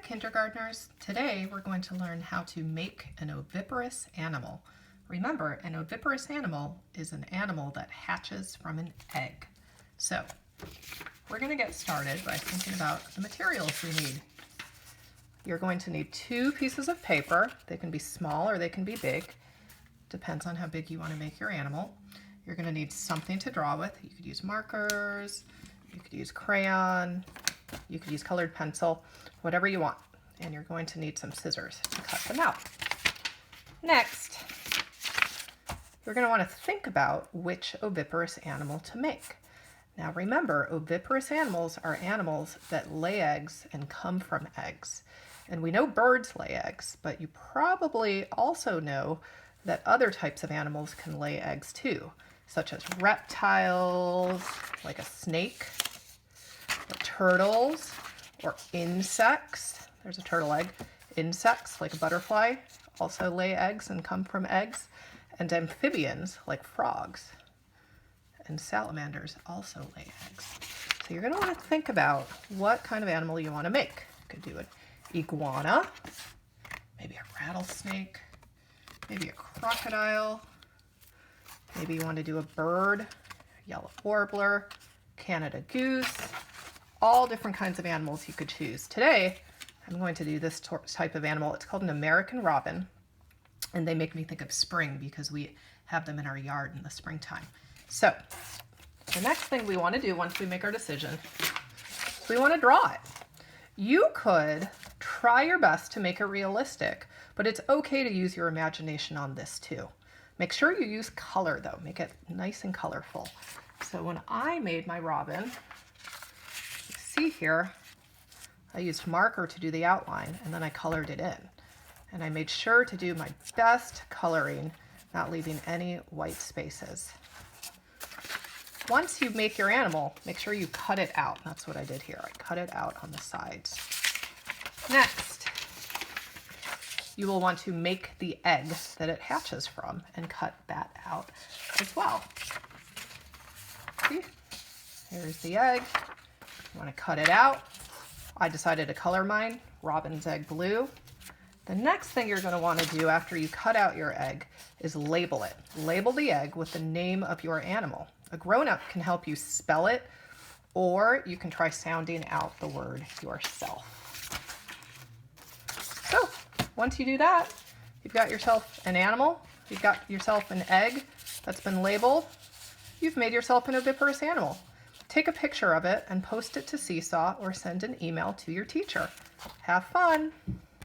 kindergartners. Today we're going to learn how to make an oviparous animal. Remember, an oviparous animal is an animal that hatches from an egg. So we're going to get started by thinking about the materials we need. You're going to need 2 pieces of paper. They can be small or they can be big. Depends on how big you want to make your animal. You're going to need something to draw with. You could use markers, you could use crayon, you could use colored pencil, whatever you want. And you're going to need some scissors to cut them out. Next, you're going to want to think about which oviparous animal to make. Now remember, oviparous animals are animals that lay eggs and come from eggs. And we know birds lay eggs, but you probably also know that other types of animals can lay eggs too, such as reptiles, like a snake, or turtles, or insects. There's a turtle egg. Insects, like a butterfly, also lay eggs and come from eggs. And amphibians, like frogs and salamanders, also lay eggs. So you're going to want to think about what kind of animal you want to make. You could do an iguana, maybe a rattlesnake, maybe a crocodile, maybe you want to do a bird, a yellow warbler, Canada goose, all different kinds of animals you could choose. Today, I'm going to do this type of animal. It's called an American robin, and they make me think of spring because we have them in our yard in the springtime. So, the next thing we want to do once we make our decision is we want to draw it. You could try your best to make it realistic, but it's okay to use your imagination on this too. Make sure you use color though, make it nice and colorful. So when I made my robin, you see here, I used marker to do the outline and then I colored it in. And I made sure to do my best coloring, not leaving any white spaces. Once you make your animal, make sure you cut it out. That's what I did here. I cut it out on the sides. Next, you will want to make the egg that it hatches from and cut that out as well. See? Here's the egg. You want to cut it out. I decided to color mine robin's egg blue. The next thing you're going to want to do after you cut out your egg is label it. Label the egg with the name of your animal. A grown-up can help you spell it, or you can try sounding out the word yourself. So, once you do that, you've got yourself an animal, you've got yourself an egg that's been labeled, you've made yourself an oviparous animal. Take a picture of it and post it to Seesaw or send an email to your teacher. Have fun!